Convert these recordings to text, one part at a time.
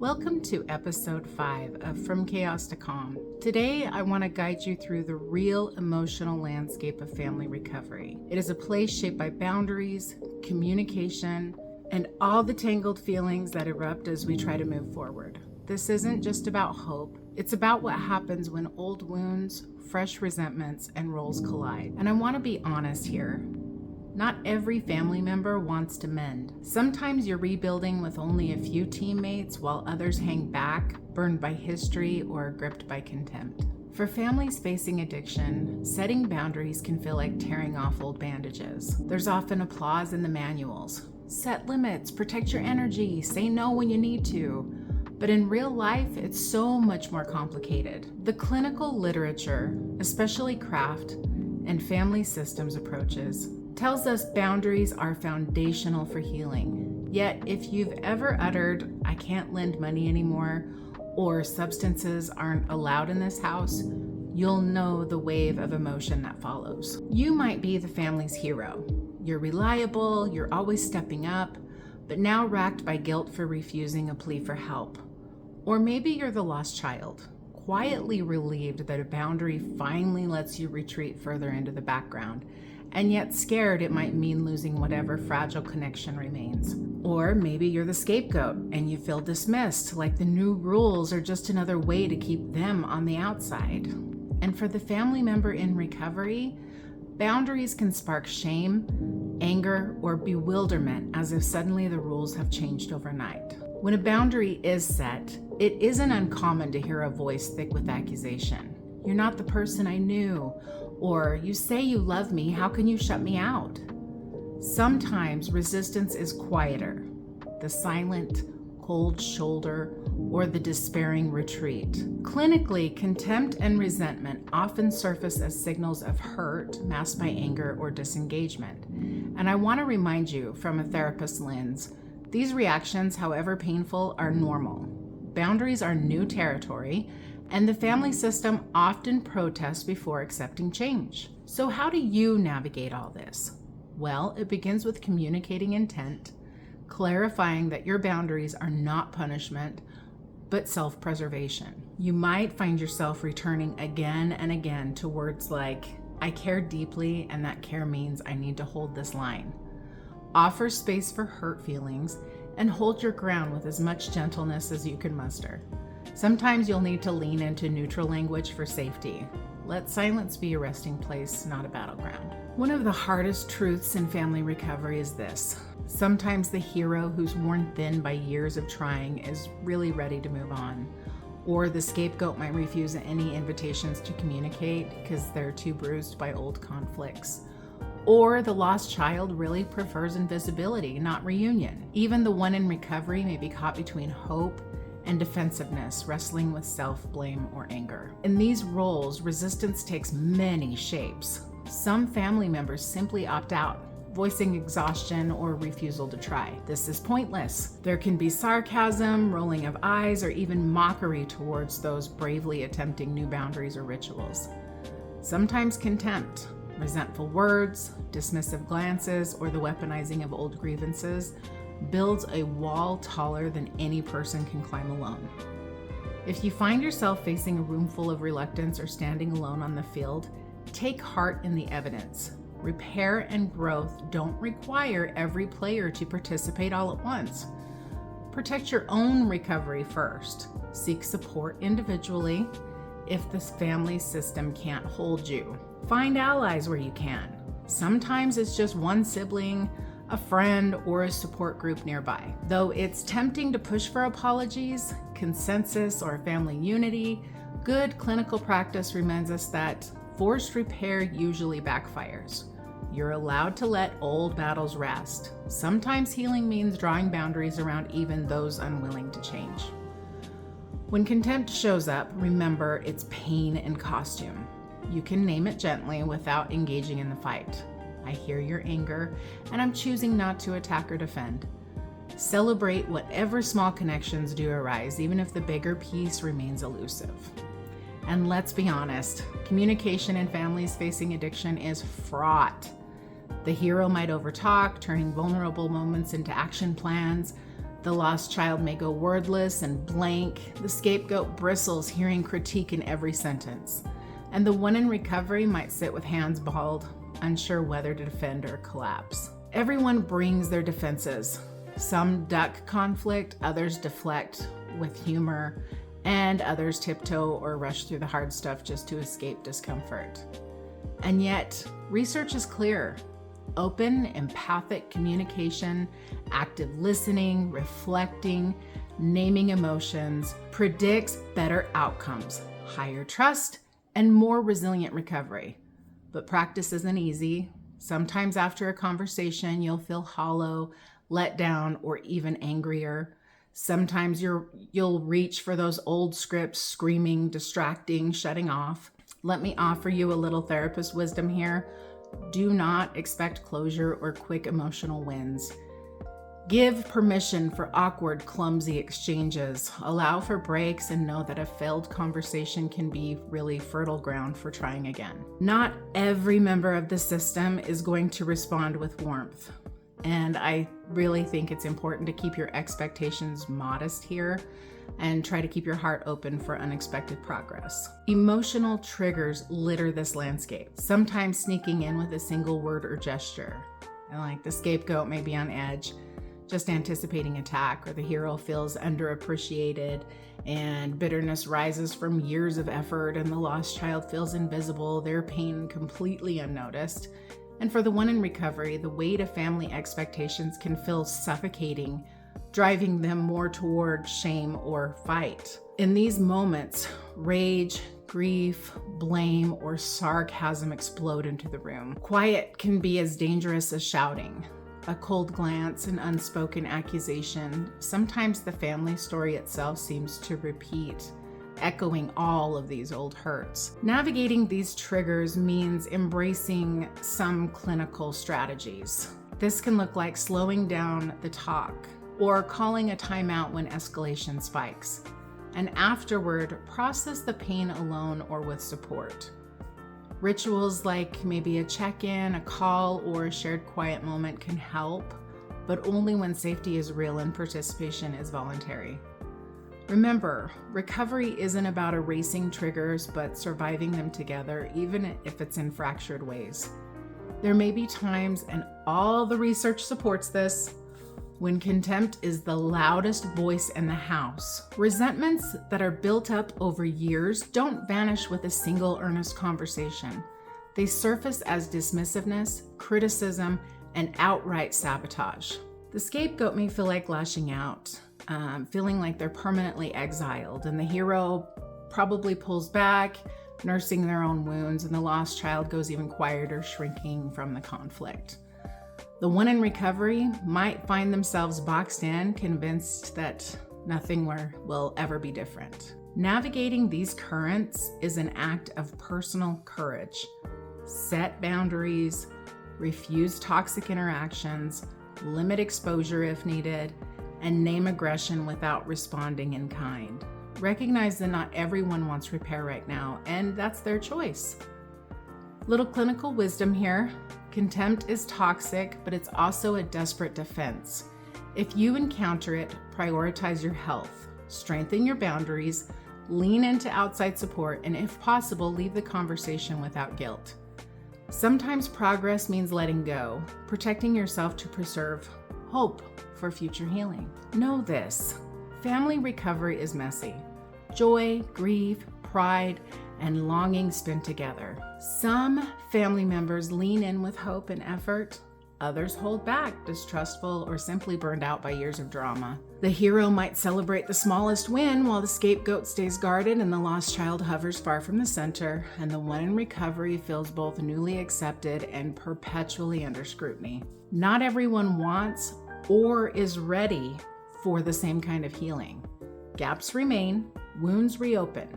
Welcome to episode 5 of From Chaos to Calm. Today, I want to guide you through the real emotional landscape of family recovery. It is a place shaped by boundaries, communication, and all the tangled feelings that erupt as we try to move forward. This isn't just about hope. It's about what happens when old wounds, fresh resentments, and roles collide. And I want to be honest here. Not every family member wants to mend. Sometimes you're rebuilding with only a few teammates while others hang back, burned by history or gripped by contempt. For families facing addiction, setting boundaries can feel like tearing off old bandages. There's often applause in the manuals. Set limits, protect your energy, say no when you need to. But in real life, it's so much more complicated. The clinical literature, especially craft and family systems approaches, tells us boundaries are foundational for healing. Yet, if you've ever uttered, "I can't lend money anymore," or "substances aren't allowed in this house," you'll know the wave of emotion that follows. You might be the family's hero. You're reliable, you're always stepping up, but now racked by guilt for refusing a plea for help. Or maybe you're the lost child, quietly relieved that a boundary finally lets you retreat further into the background, and yet scared it might mean losing whatever fragile connection remains. Or maybe you're the scapegoat and you feel dismissed, like the new rules are just another way to keep them on the outside. And for the family member in recovery, boundaries can spark shame, anger, or bewilderment, as if suddenly the rules have changed overnight. When a boundary is set, it isn't uncommon to hear a voice thick with accusation. "You're not the person I knew," or "You say you love me, how can you shut me out?" Sometimes resistance is quieter, the silent, cold shoulder, or the despairing retreat. Clinically, contempt and resentment often surface as signals of hurt masked by anger or disengagement. And I want to remind you, from a therapist's lens, these reactions, however painful, are normal. Boundaries are new territory, and the family system often protests before accepting change. So how do you navigate all this? Well, it begins with communicating intent, clarifying that your boundaries are not punishment, but self-preservation. You might find yourself returning again and again to words like, "I care deeply, and that care means I need to hold this line." Offer space for hurt feelings and hold your ground with as much gentleness as you can muster. Sometimes you'll need to lean into neutral language for safety. Let silence be a resting place, not a battleground. One of the hardest truths in family recovery is this. Sometimes the hero who's worn thin by years of trying is really ready to move on. Or the scapegoat might refuse any invitations to communicate because they're too bruised by old conflicts. Or the lost child really prefers invisibility, not reunion. Even the one in recovery may be caught between hope and defensiveness, wrestling with self-blame or anger. In these roles, resistance takes many shapes. Some family members simply opt out, voicing exhaustion or refusal to try. "This is pointless." There can be sarcasm, rolling of eyes, or even mockery towards those bravely attempting new boundaries or rituals. Sometimes contempt, resentful words, dismissive glances, or the weaponizing of old grievances builds a wall taller than any person can climb alone. If you find yourself facing a room full of reluctance or standing alone on the field, take heart in the evidence. Repair and growth don't require every player to participate all at once. Protect your own recovery first. Seek support individually if the family system can't hold you. Find allies where you can. Sometimes it's just one sibling, a friend, or a support group nearby. Though it's tempting to push for apologies, consensus, or family unity, good clinical practice reminds us that forced repair usually backfires. You're allowed to let old battles rest. Sometimes healing means drawing boundaries around even those unwilling to change. When contempt shows up, remember it's pain in costume. You can name it gently without engaging in the fight. "I hear your anger, and I'm choosing not to attack or defend." Celebrate whatever small connections do arise, even if the bigger piece remains elusive. And let's be honest, communication in families facing addiction is fraught. The hero might overtalk, turning vulnerable moments into action plans, The lost child may go wordless and blank. The scapegoat bristles, hearing critique in every sentence. And the one in recovery might sit with hands balled, unsure whether to defend or collapse. Everyone brings their defenses. Some duck conflict, others deflect with humor, and others tiptoe or rush through the hard stuff just to escape discomfort. And yet, research is clear. Open, empathic communication, active listening, reflecting, naming emotions predicts better outcomes, higher trust, and more resilient recovery. But practice isn't easy. Sometimes after a conversation, you'll feel hollow, let down, or even angrier. Sometimes you'll reach for those old scripts, screaming, distracting, shutting off. Let me offer you a little therapist wisdom here. Do not expect closure or quick emotional wins. Give permission for awkward, clumsy exchanges. Allow for breaks and know that a failed conversation can be really fertile ground for trying again. Not every member of the system is going to respond with warmth. And I really think it's important to keep your expectations modest here and try to keep your heart open for unexpected progress. Emotional triggers litter this landscape, sometimes sneaking in with a single word or gesture. And like the scapegoat may be on edge, just anticipating attack, or the hero feels underappreciated and bitterness rises from years of effort and the lost child feels invisible, their pain completely unnoticed. And for the one in recovery, the weight of family expectations can feel suffocating, driving them more toward shame or fight. In these moments, rage, grief, blame, or sarcasm explode into the room. Quiet can be as dangerous as shouting. A cold glance, an unspoken accusation. Sometimes the family story itself seems to repeat, echoing all of these old hurts. Navigating these triggers means embracing some clinical strategies. This can look like slowing down the talk or calling a timeout when escalation spikes. And afterward, process the pain alone or with support. Rituals like maybe a check-in, a call, or a shared quiet moment can help, but only when safety is real and participation is voluntary. Remember, recovery isn't about erasing triggers, but surviving them together, even if it's in fractured ways. There may be times, and all the research supports this, when contempt is the loudest voice in the house. Resentments that are built up over years don't vanish with a single earnest conversation. They surface as dismissiveness, criticism, and outright sabotage. The scapegoat may feel like lashing out, feeling like they're permanently exiled, and the hero probably pulls back, nursing their own wounds, and the lost child goes even quieter, shrinking from the conflict. The one in recovery might find themselves boxed in, convinced that nothing will ever be different. Navigating these currents is an act of personal courage. Set boundaries, refuse toxic interactions, limit exposure if needed, and name aggression without responding in kind. Recognize that not everyone wants repair right now, and that's their choice. Little clinical wisdom here. Contempt is toxic, but it's also a desperate defense. If you encounter it, prioritize your health, strengthen your boundaries, lean into outside support, and if possible, leave the conversation without guilt. Sometimes progress means letting go, protecting yourself to preserve hope for future healing. Know this: family recovery is messy. Joy, grief, pride, and longing spin together. Some family members lean in with hope and effort. Others hold back, distrustful, or simply burned out by years of drama. The hero might celebrate the smallest win while the scapegoat stays guarded and the lost child hovers far from the center, and the one in recovery feels both newly accepted and perpetually under scrutiny. Not everyone wants or is ready for the same kind of healing. Gaps remain, wounds reopen.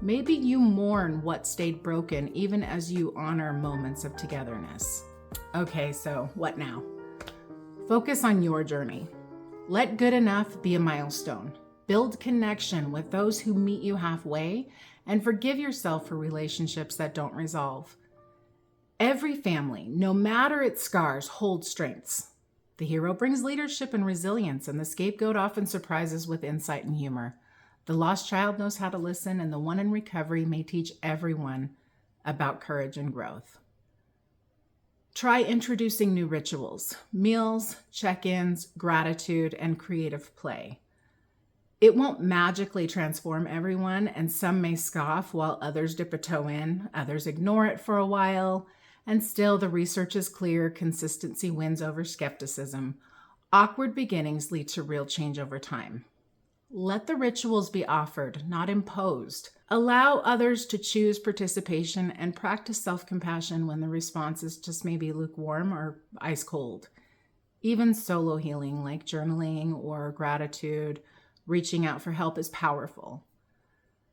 Maybe you mourn what stayed broken even as you honor moments of togetherness. Okay, so what now? Focus on your journey. Let good enough be a milestone. Build connection with those who meet you halfway, and forgive yourself for relationships that don't resolve. Every family, no matter its scars, holds strengths. The hero brings leadership and resilience, and the scapegoat often surprises with insight and humor. The lost child knows how to listen, and the one in recovery may teach everyone about courage and growth. Try introducing new rituals, meals, check-ins, gratitude, and creative play. It won't magically transform everyone, and some may scoff while others dip a toe in, others ignore it for a while, and still the research is clear, consistency wins over skepticism. Awkward beginnings lead to real change over time. Let the rituals be offered, not imposed. Allow others to choose participation and practice self-compassion when the response is just maybe lukewarm or ice cold. Even solo healing like journaling or gratitude, reaching out for help is powerful.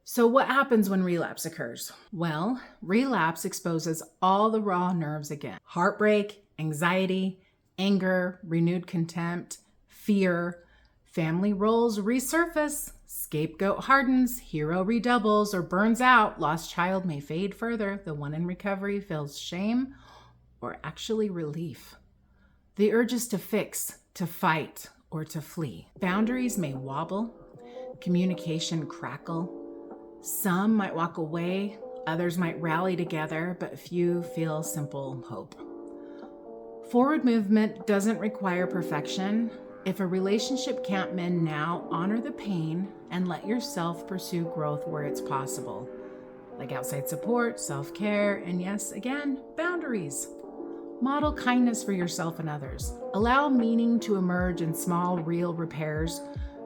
So what happens when relapse occurs? Well, relapse exposes all the raw nerves again. Heartbreak, anxiety, anger, renewed contempt, fear. Family roles resurface, scapegoat hardens, hero redoubles or burns out, lost child may fade further, the one in recovery feels shame or actually relief. The urges to fix, to fight, or to flee. Boundaries may wobble, communication crackle. Some might walk away, others might rally together, but few feel simple hope. Forward movement doesn't require perfection. If a relationship can't mend now, honor the pain and let yourself pursue growth where it's possible, like outside support, self-care, and yes, again, boundaries. Model kindness for yourself and others. Allow meaning to emerge in small, real repairs.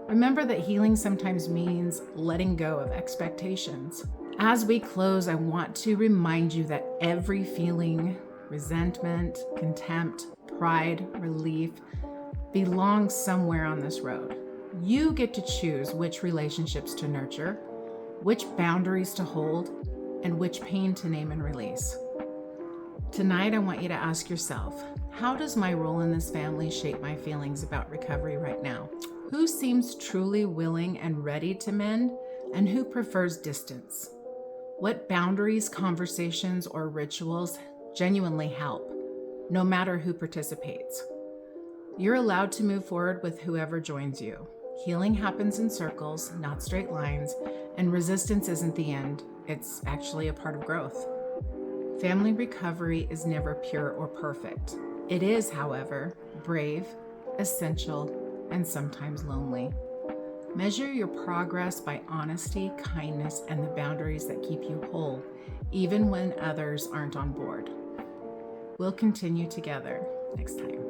Remember that healing sometimes means letting go of expectations. As we close, I want to remind you that every feeling, resentment, contempt, pride, relief, belongs somewhere on this road. You get to choose which relationships to nurture, which boundaries to hold, and which pain to name and release. Tonight, I want you to ask yourself, how does my role in this family shape my feelings about recovery right now? Who seems truly willing and ready to mend, and who prefers distance? What boundaries, conversations, or rituals genuinely help, no matter who participates? You're allowed to move forward with whoever joins you. Healing happens in circles, not straight lines, and resistance isn't the end. It's actually a part of growth. Family recovery is never pure or perfect. It is, however, brave, essential, and sometimes lonely. Measure your progress by honesty, kindness, and the boundaries that keep you whole, even when others aren't on board. We'll continue together next time.